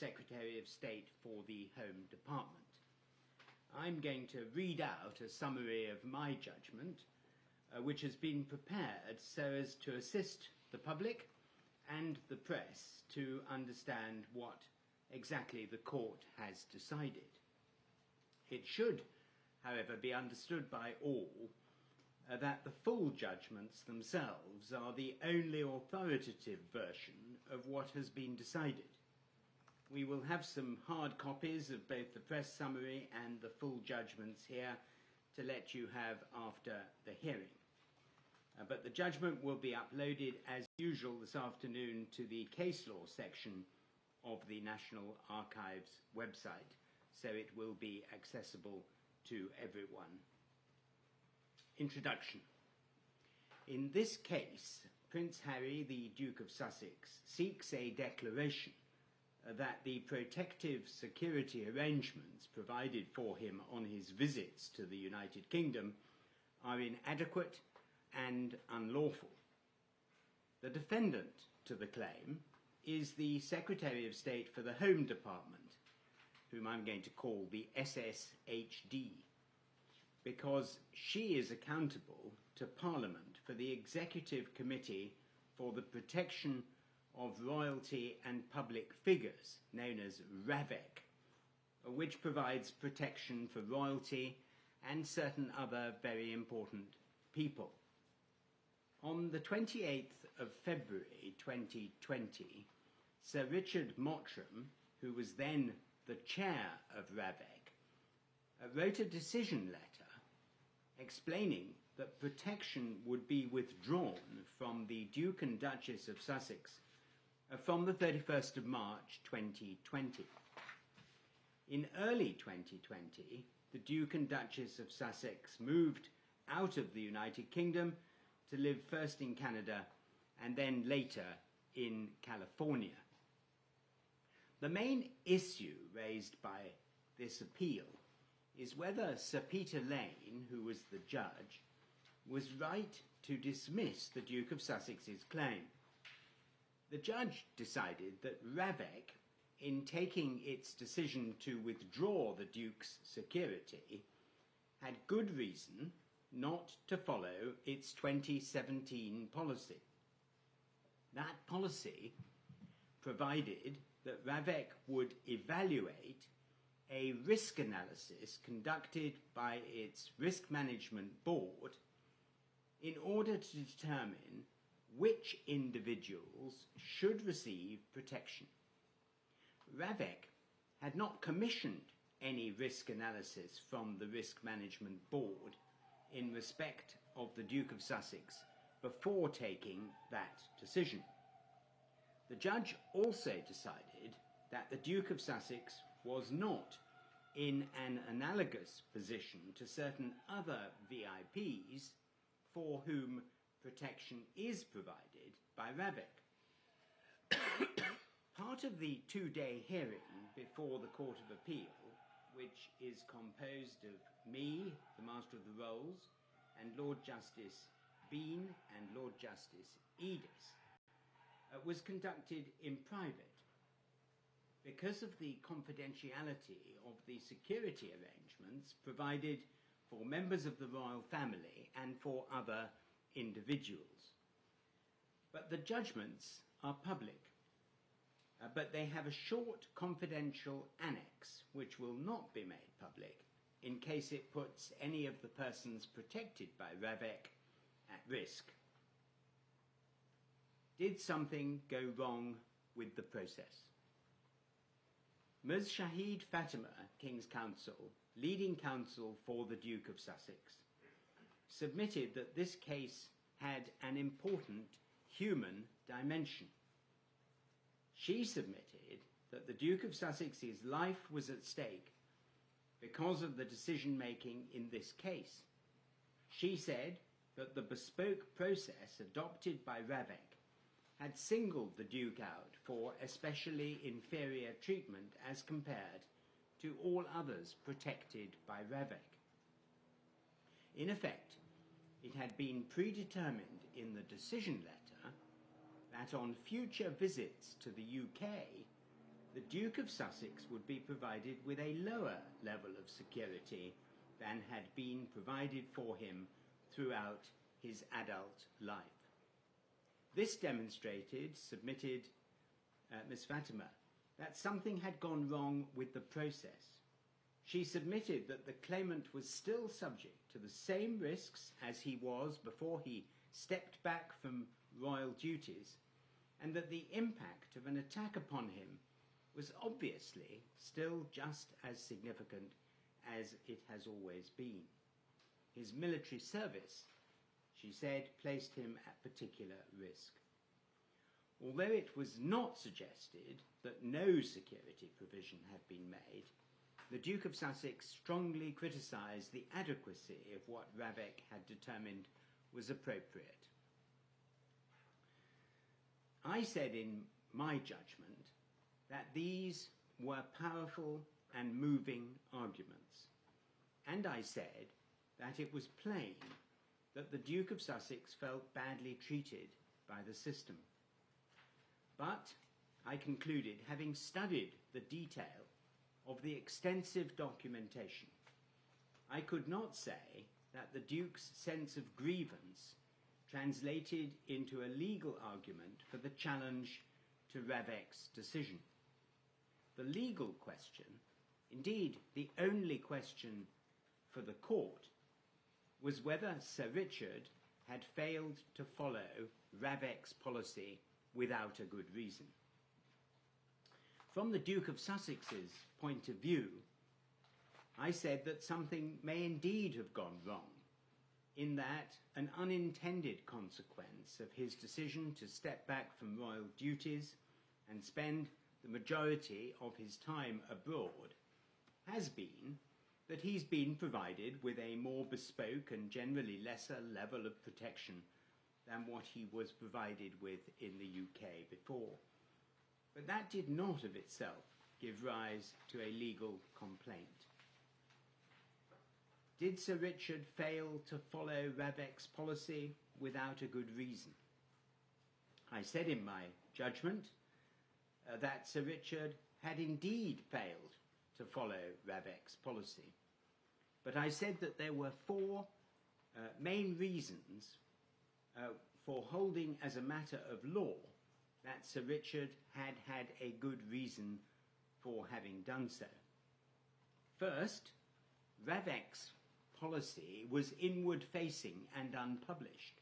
Secretary of State for the Home Department. I'm going to read out a summary of my judgment, which has been prepared so as to assist the public and the press to understand what exactly the court has decided. It should, however, be understood by all that the full judgments themselves are the only authoritative version of what has been decided. We will have some hard copies of both the press summary and the full judgments here to let you have after the hearing. But the judgment will be uploaded as usual this afternoon to the case law section of the National Archives website, so it will be accessible to everyone. Introduction. In this case, Prince Harry, the Duke of Sussex, seeks a declaration that the protective security arrangements provided for him on his visits to the United Kingdom are inadequate and unlawful. The defendant to the claim is the Secretary of State for the Home Department, whom I'm going to call the SSHD, because she is accountable to Parliament for the Executive Committee for the Protection of Royalty and Public Figures, known as RAVEC, which provides protection for royalty and certain other very important people. On the 28th of February 2020, Sir Richard Mottram, who was then the chair of RAVEC, wrote a decision letter explaining that protection would be withdrawn from the Duke and Duchess of Sussex from the 31st of March 2020. In early 2020, the Duke and Duchess of Sussex moved out of the United Kingdom to live first in Canada and then later in California. The main issue raised by this appeal is whether Sir Peter Lane, who was the judge, was right to dismiss the Duke of Sussex's claim. The judge decided that RAVEC, in taking its decision to withdraw the Duke's security, had good reason not to follow its 2017 policy. That policy provided that RAVEC would evaluate a risk analysis conducted by its risk management board in order to determine which individuals should receive protection. RAVEC had not commissioned any risk analysis from the risk management board in respect of the Duke of Sussex before taking that decision. The judge also decided that the Duke of Sussex was not in an analogous position to certain other VIPs for whom protection is provided by RAVEC. Part of the two-day hearing before the Court of Appeal, which is composed of me, the Master of the Rolls, and Lord Justice Bean and Lord Justice Edis, was conducted in private because of the confidentiality of the security arrangements provided for members of the royal family and for other individuals. But the judgments are public, but they have a short confidential annex which will not be made public in case it puts any of the persons protected by RAVEC at risk. Did something go wrong with the process? Ms. Shahid Fatima, King's Counsel, leading counsel for the Duke of Sussex, submitted that this case had an important human dimension. She submitted that the Duke of Sussex's life was at stake because of the decision-making in this case. She said that the bespoke process adopted by RAVEC had singled the Duke out for especially inferior treatment as compared to all others protected by RAVEC. In effect, it had been predetermined in the decision letter that on future visits to the UK, the Duke of Sussex would be provided with a lower level of security than had been provided for him throughout his adult life. This demonstrated, submitted Miss Fatima, that something had gone wrong with the process. She submitted that the claimant was still subject to the same risks as he was before he stepped back from royal duties, and that the impact of an attack upon him was obviously still just as significant as it has always been. His military service, she said, placed him at particular risk. Although it was not suggested that no security provision had been made, the Duke of Sussex strongly criticised the adequacy of what Ravek had determined was appropriate. I said in my judgment that these were powerful and moving arguments, and I said that it was plain that the Duke of Sussex felt badly treated by the system. But I concluded, having studied the detail of the extensive documentation, I could not say that the Duke's sense of grievance translated into a legal argument for the challenge to Ravek's decision. The legal question, indeed the only question for the court, was whether Sir Richard had failed to follow Ravek's policy without a good reason. From the Duke of Sussex's point of view, I said that something may indeed have gone wrong, in that an unintended consequence of his decision to step back from royal duties and spend the majority of his time abroad has been that he's been provided with a more bespoke and generally lesser level of protection than what he was provided with in the UK before. But that did not of itself give rise to a legal complaint. Did Sir Richard fail to follow Ravek's policy without a good reason? I said in my judgment that Sir Richard had indeed failed to follow Ravek's policy. But I said that there were four main reasons for holding as a matter of law that Sir Richard had had a good reason for having done so. First, Ravek's policy was inward-facing and unpublished,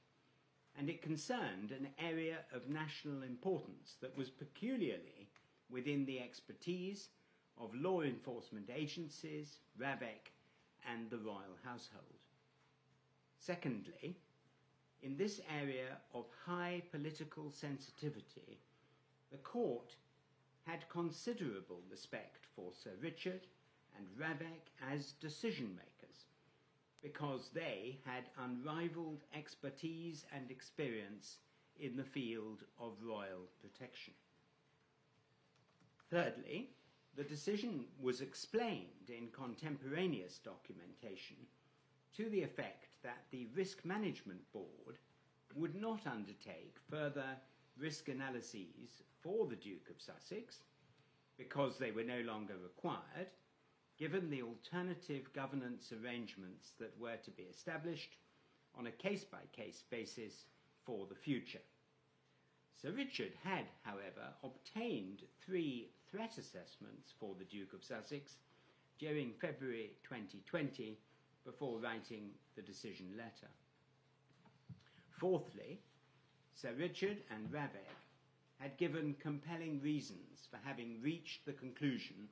and it concerned an area of national importance that was peculiarly within the expertise of law enforcement agencies, Ravek, and the royal household. Secondly, in this area of high political sensitivity, the court had considerable respect for Sir Richard and Ravek as decision makers, because they had unrivaled expertise and experience in the field of royal protection. Thirdly, the decision was explained in contemporaneous documentation to the effect that the Risk Management Board would not undertake further risk analyses for the Duke of Sussex because they were no longer required, given the alternative governance arrangements that were to be established on a case-by-case basis for the future. Sir Richard had, however, obtained 3 threat assessments for the Duke of Sussex during February 2020 before writing the decision letter. Fourthly, Sir Richard and Ravek had given compelling reasons for having reached the conclusion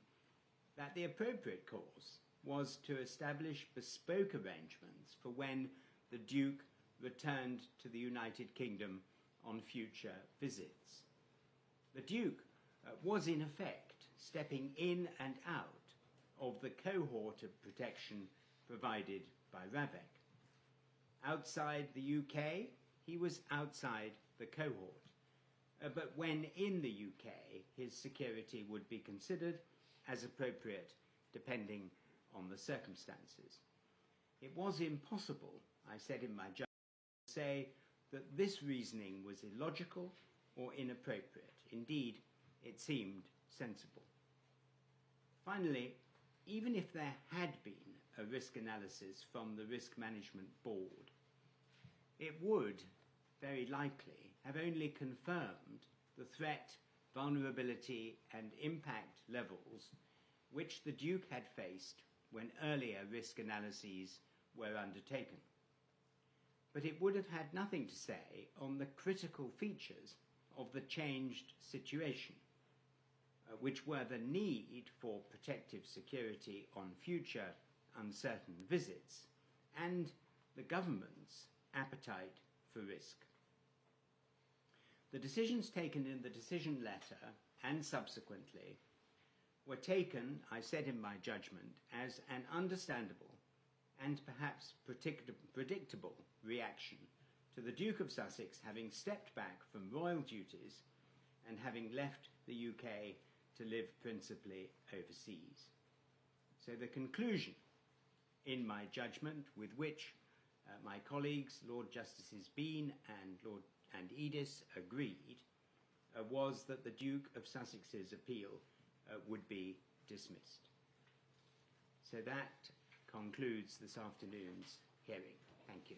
that the appropriate course was to establish bespoke arrangements for when the Duke returned to the United Kingdom on future visits. The Duke was in effect stepping in and out of the cohort of protection provided by Ravek. Outside the UK, he was outside the cohort, but when in the UK, his security would be considered as appropriate depending on the circumstances. It was impossible, I said in my judgment, to say that this reasoning was illogical or inappropriate. Indeed, it seemed sensible. Finally, even if there had been a risk analysis from the Risk Management Board, it would, very likely, have only confirmed the threat, vulnerability and impact levels which the Duke had faced when earlier risk analyses were undertaken. But it would have had nothing to say on the critical features of the changed situation, which were the need for protective security on future uncertain visits and the government's appetite for risk. The decisions taken in the decision letter and subsequently were taken, I said in my judgment, as an understandable and perhaps predictable reaction to the Duke of Sussex having stepped back from royal duties and having left the UK to live principally overseas. So the conclusion, in my judgment, with which my colleagues, Lord Justices Bean and Edis, agreed, was that the Duke of Sussex's appeal would be dismissed. So that concludes this afternoon's hearing. Thank you.